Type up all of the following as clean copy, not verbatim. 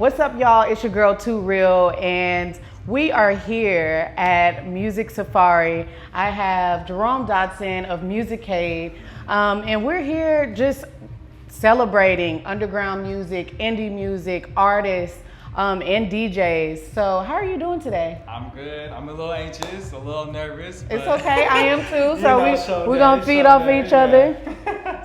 What's up, y'all? It's your girl, Too Real, and we are here at Music Safari. I have Jerome Dotson of Musicade, and we're here just celebrating underground music, indie music, artists, and DJs. So how are you doing today? I'm good. I'm a little anxious, a little nervous. It's okay. I am too. So we're gonna going to feed off each other.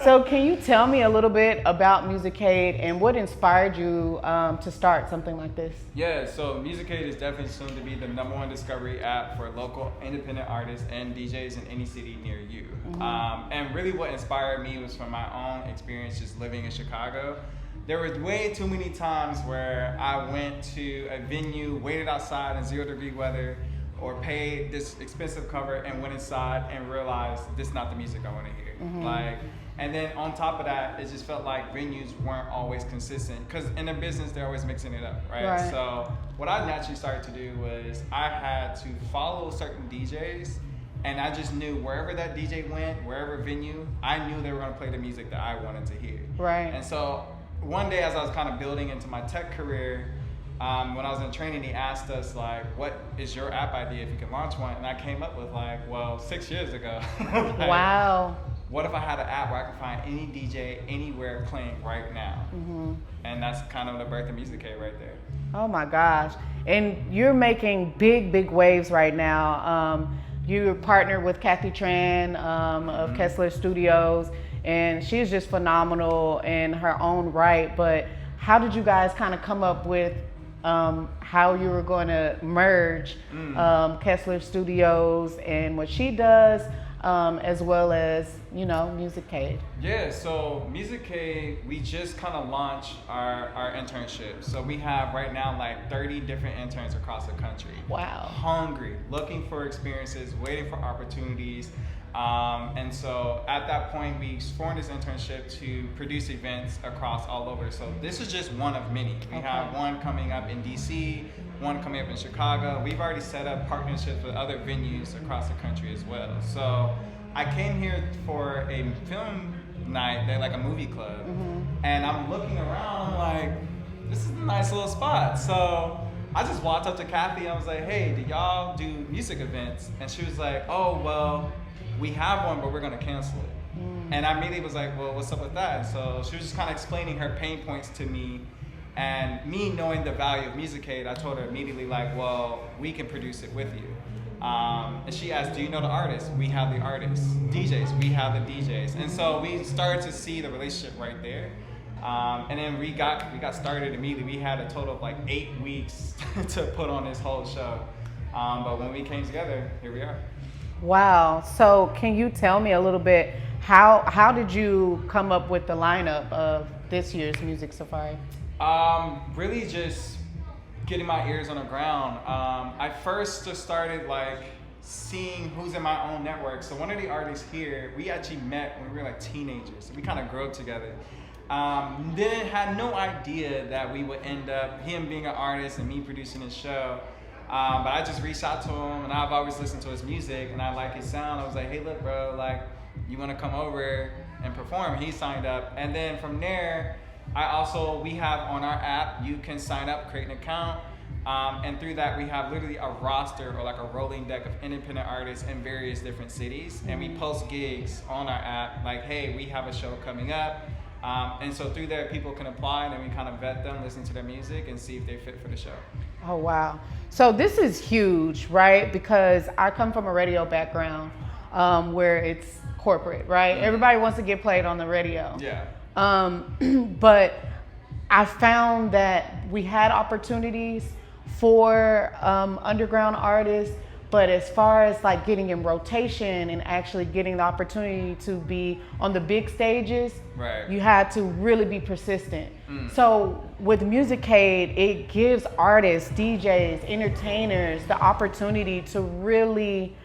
So can you tell me a little bit about Musicade and what inspired you to start something like this? Yeah, so Musicade is definitely soon to be the #1 discovery app for local independent artists and DJs in any city near you. Mm-hmm. And really what inspired me was from my own experience just living in Chicago. There were way too many times where I went to a venue, waited outside in 0-degree weather, or paid this expensive cover and went inside and realized this is not the music I want to hear. Mm-hmm. And then on top of that, it just felt like venues weren't always consistent because in their business, they're always mixing it up, right? So what I naturally started to do was I had to follow certain DJs, and I just knew wherever that DJ went, wherever venue, I knew they were going to play the music that I wanted to hear. Right. And so one day as I was kind of building into my tech career, when I was in training, he asked us, like, what is your app idea if you can launch one? And I came up with, 6 years ago. Wow. What if I had an app where I could find any DJ anywhere playing right now? Mm-hmm. And that's kind of the birth of Musicade right there. Oh my gosh. And you're making big waves right now. You're partnered with Kathy Tran of Kessler Studios, and she's just phenomenal in her own right. But how did you guys kind of come up with how you were going to merge Kessler Studios and what she does, as well as, Musicade? Yeah, so Musicade, we just kind of launched our internship. So we have right now 30 different interns across the country. Wow. Hungry, looking for experiences, waiting for opportunities. And so at that point, we formed this internship to produce events across all over. So this is just one of many. We have one coming up in DC, one coming up in Chicago. We've already set up partnerships with other venues across the country as well. So I came here for a film night, they're like a movie club. And I'm looking around, I'm like, this is a nice little spot. So I just walked up to Kathy and I was like, hey, do y'all do music events? And she was like, oh, well, we have one, but we're gonna cancel it. And I immediately was like, well, what's up with that? So she was just kind of explaining her pain points to me, and me knowing the value of Musicade, I told her immediately, well, we can produce it with you. And she asked, do you know the artists? We have the artists. DJs, we have the DJs. And so we started to see the relationship right there. And then we got started immediately. We had a total of 8 weeks to put on this whole show. But when we came together, here we are. Wow. So can you tell me a little bit, how did you come up with the lineup of this year's Music Safari? Really just getting my ears on the ground. I first just started seeing who's in my own network. So one of the artists here, we actually met when we were teenagers. We kind of grew up together. Then had no idea that we would end up, him being an artist and me producing his show. But I just reached out to him, and I've always listened to his music, and I like his sound. I was like, hey, look, bro, you want to come over and perform? He signed up. And then from there, we have on our app, you can sign up, create an account. And through that, we have literally a roster or a rolling deck of independent artists in various different cities. And we post gigs on our app, hey, we have a show coming up. And so through there, people can apply, and then we kind of vet them, listen to their music, and see if they fit for the show. Oh, wow. So this is huge, right? Because I come from a radio background where it's corporate, right? Everybody wants to get played on the radio. Yeah. But I found that we had opportunities for underground artists, but as far as getting in rotation and actually getting the opportunity to be on the big stages, right, you had to really be persistent. So with Musicade, it gives artists, DJs, entertainers the opportunity to really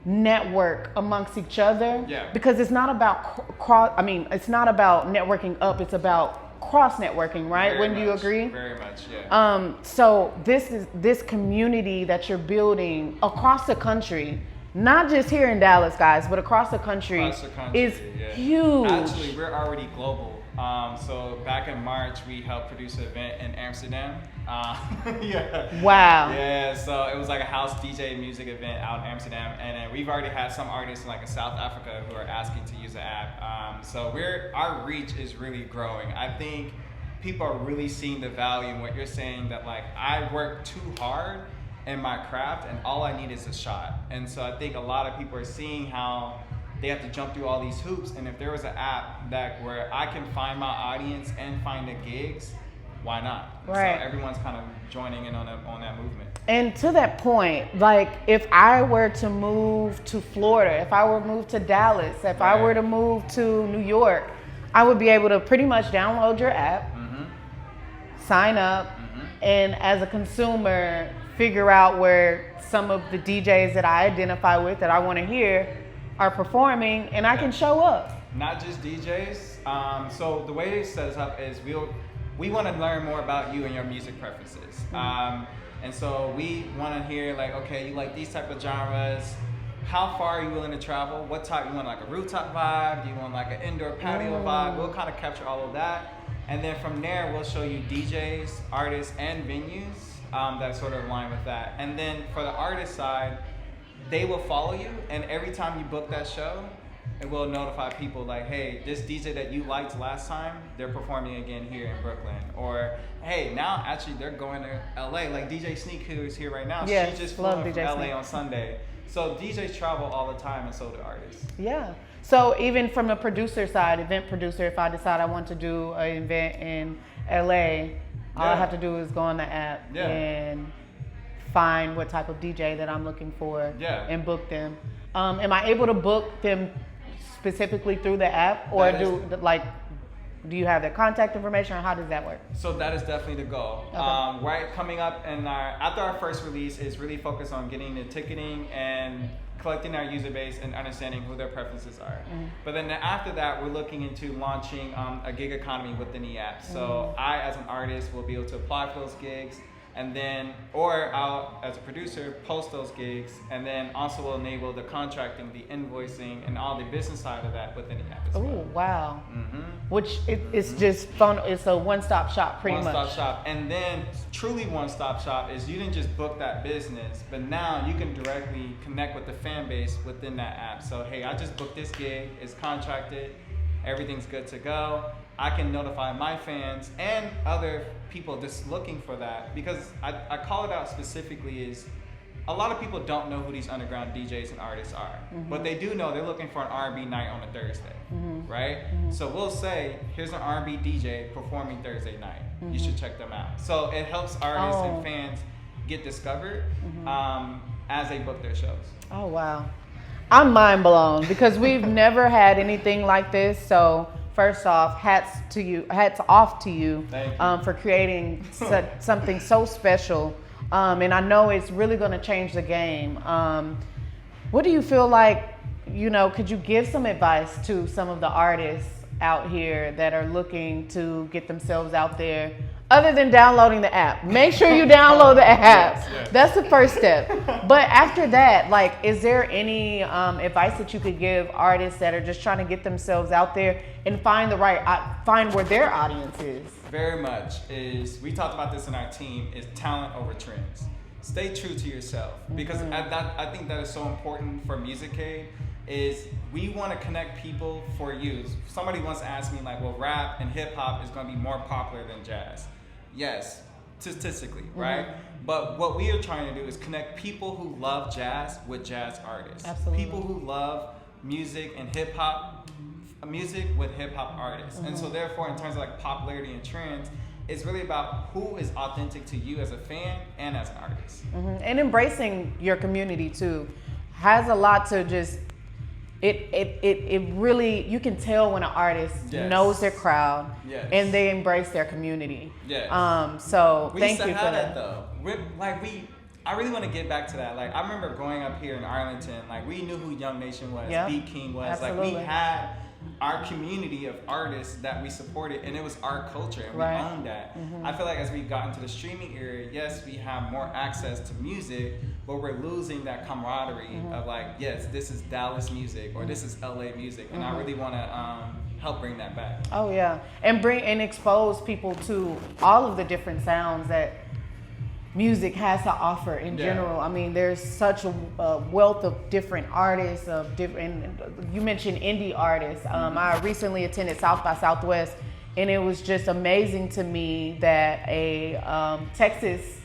network amongst each other. Yeah. Because it's not about it's not about networking up, it's about cross networking, right? Wouldn't you agree? Very much, yeah. So this community that you're building across the country, not just here in Dallas, guys, but across the country, is huge. Actually, we're already global. So back in March, we helped produce an event in Amsterdam. Yeah. Wow. Yeah. So it was like a house DJ music event out in Amsterdam, and then we've already had some artists in South Africa who are asking to use the app. So our reach is really growing. I think people are really seeing the value in what you're saying. That I work too hard in my craft, and all I need is a shot. And so I think a lot of people are seeing how they have to jump through all these hoops, and if there was an app where I can find my audience and find the gigs, why not? Right. So everyone's kind of joining in on that movement. And to that point, if I were to move to Florida, if I were to move to Dallas, if I were to move to New York, I would be able to pretty much download your app, sign up, and as a consumer, figure out where some of the DJs that I identify with that I want to hear are performing, and I can show up. Not just DJs. So the way it sets up is we want to learn more about you and your music preferences. And so we want to hear okay, you like these type of genres. How far are you willing to travel? What type? You want a rooftop vibe? Do you want an indoor patio vibe? We'll kind of capture all of that. And then from there, we'll show you DJs, artists, and venues that sort of align with that. And then for the artist side, they will follow you, and every time you book that show, it will notify people hey, this DJ that you liked last time, they're performing again here in Brooklyn. Or, hey, now actually they're going to LA. DJ Sneak, who is here right now, yes, she just flew in from LA Sneak on Sunday. So DJs travel all the time, and so do artists. Yeah. So even from the producer side, event producer, if I decide I want to do an event in LA, all I have to do is go on the app and find what type of DJ that I'm looking for and book them. Am I able to book them specifically through the app, or do you have their contact information, or how does that work? So that is definitely the goal. Okay. Coming up after our first release is really focused on getting the ticketing and collecting our user base and understanding who their preferences are. But then after that, we're looking into launching a gig economy within the app. So I, as an artist, will be able to apply for those gigs, and then, or I'll, as a producer, post those gigs, and then also will enable the contracting, the invoicing, and all the business side of that within the app as well. Oh, wow. Which it's just fun. It's a one-stop shop, pretty much. One-stop shop. And then truly one-stop shop is you didn't just book that business, but now you can directly connect with the fan base within that app. So, hey, I just booked this gig, it's contracted, everything's good to go. I can notify my fans and other people just looking for that, because I call it out specifically is a lot of people don't know who these underground DJs and artists are, but they do know they're looking for an R&B night on a Thursday, right? So we'll say, here's an R&B DJ performing Thursday night. You should check them out. So it helps artists and fans get discovered as they book their shows. Oh, wow. I'm mind blown because we've never had anything like this. So first off, hats off to you, for creating something so special. And I know it's really going to change the game. What do you feel like, could you give some advice to some of the artists out here that are looking to get themselves out there, other than downloading the app? Make sure you download the app. Yes. That's the first step. But after that, is there any advice that you could give artists that are just trying to get themselves out there and find where their audience is? Very much we talked about this in our team, is talent over trends. Stay true to yourself, because I think that is so important for Musicade. Is we want to connect people for you. Somebody once asked me well, rap and hip hop is going to be more popular than jazz. Yes, statistically, right? But what we are trying to do is connect people who love jazz with jazz artists. Absolutely. People who love music and hip hop, music with hip hop artists. And so therefore, in terms of popularity and trends, it's really about who is authentic to you as a fan and as an artist. And embracing your community too has a lot to just. It really, you can tell when an artist knows their crowd and they embrace their community. So thank you for that. Though. I really want to get back to that. I remember growing up here in Arlington, we knew who Young Nation was, Beat King was. Absolutely. We had our community of artists that we supported, and it was our culture, and we owned that. I feel like as we got into the streaming era, yes, we have more access to music, but we're losing that camaraderie of yes, this is Dallas music or this is LA music, and I really want to help bring that back. Oh yeah, and expose people to all of the different sounds that music has to offer in general. I mean, there's such a wealth of different artists, of different. You mentioned indie artists. I recently attended South by Southwest, and it was just amazing to me that a Texas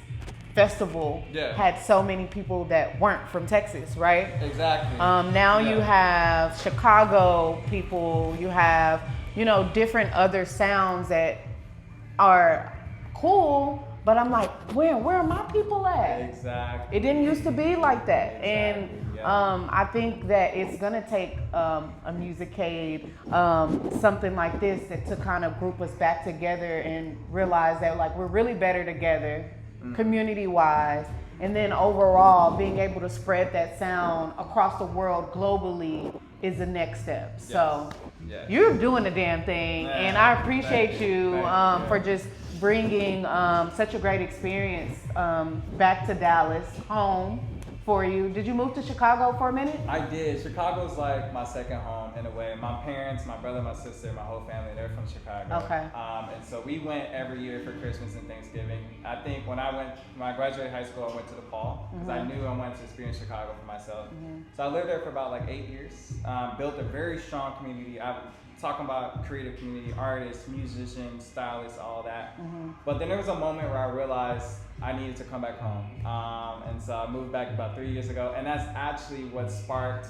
festival had so many people that weren't from Texas, right? Exactly. Now you have Chicago people, you have, different other sounds that are cool, but I'm like, where are my people at? Exactly. It didn't used to be like that. Exactly. And I think that it's gonna take a Musicade, something like this to kind of group us back together and realize that like we're really better together, community-wise, and then overall being able to spread that sound across the world globally is the next step. Yes. So Yes. you're doing the damn thing, and I appreciate you for just bringing such a great experience back to Dallas, home for you. Did you move to Chicago for a minute? I did. Chicago's like my second home in a way. My parents, my brother, my sister, my whole family, they're from Chicago. Okay. And so we went every year for Christmas and Thanksgiving. I think when I graduated high school, I went to the fall because I knew I wanted to experience Chicago for myself. So I lived there for about like 8 years. Built a very strong community. I'm talking about creative community, artists, musicians, stylists, all that. But then there was a moment where I realized I needed to come back home. And so I moved back about 3 years ago. And that's actually what sparked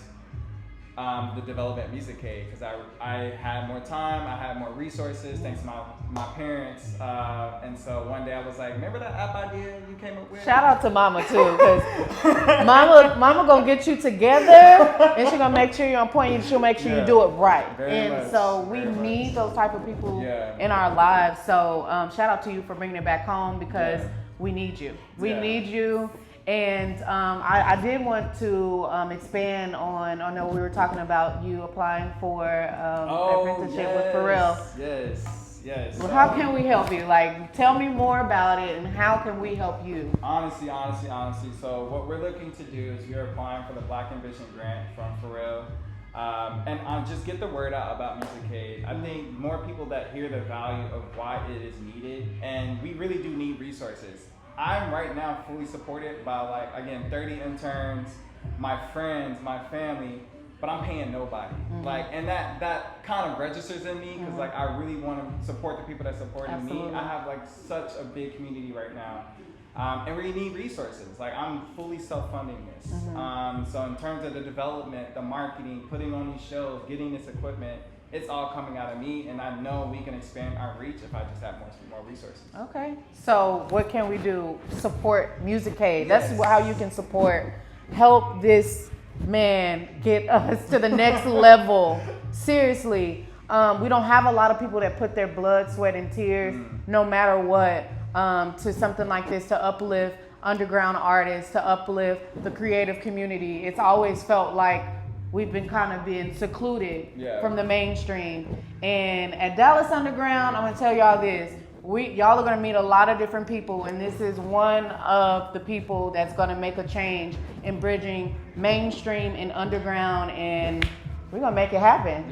the development of Musicade, because I had more time, I had more resources thanks to my parents. And so one day I was like, remember that app idea you came up with? Shout out to Mama too, because Mama gonna get you together, and she gonna make sure you're on point. And she'll make sure you do it right. So we need those type of people in our lives. So shout out to you for bringing it back home, because we need you. We need you. And I did want to expand on, I know we were talking about you applying for apprenticeship with Pharrell. Yes. Well, how can we help you? Like, tell me more about it, and how can we help you? Honestly. So what we're looking to do is we're applying for the Black Ambition grant from Pharrell. And just get the word out about Musicade. I think more people that hear the value of why it is needed, and we really do need resources. I'm right now fully supported by, like, again, 30 interns, my friends, my family, but I'm paying nobody. Like, and that kind of registers in me, because like I really want to support the people that supported me. I have like such a big community right now. And we need resources. Like, I'm fully self-funding this. So in terms of the development, the marketing, putting on these shows, getting this equipment, it's all coming out of me, and I know we can expand our reach if I just have more resources. Okay. So what can we do? Support Musicade. That's how you can help this man get us to the next level. Seriously. We don't have a lot of people that put their blood, sweat, and tears, no matter what, to something like this, to uplift underground artists, to uplift the creative community. It's always felt like we've been kind of being secluded from the mainstream. And at Dallas Underground, I'm gonna tell y'all this, y'all are gonna meet a lot of different people, and this is one of the people that's gonna make a change in bridging mainstream and underground, and we're gonna make it happen.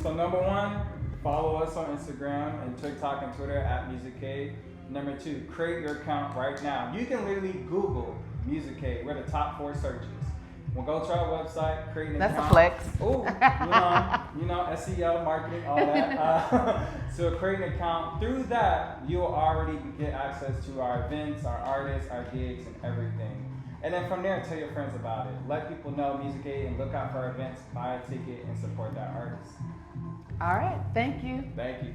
So number one, follow us on Instagram and TikTok and Twitter at Musicade. Number two, create your account right now. You can literally Google Musicade. We're the top 4 searches. We'll go to our website, create an account. That's a flex. Oh, you know, SEO, marketing, all that. So create an account. Through that, you'll already get access to our events, our artists, our gigs, and everything. And then from there, tell your friends about it. Let people know Musicade and look out for our events, buy a ticket, and support that artist. All right. Thank you. Thank you.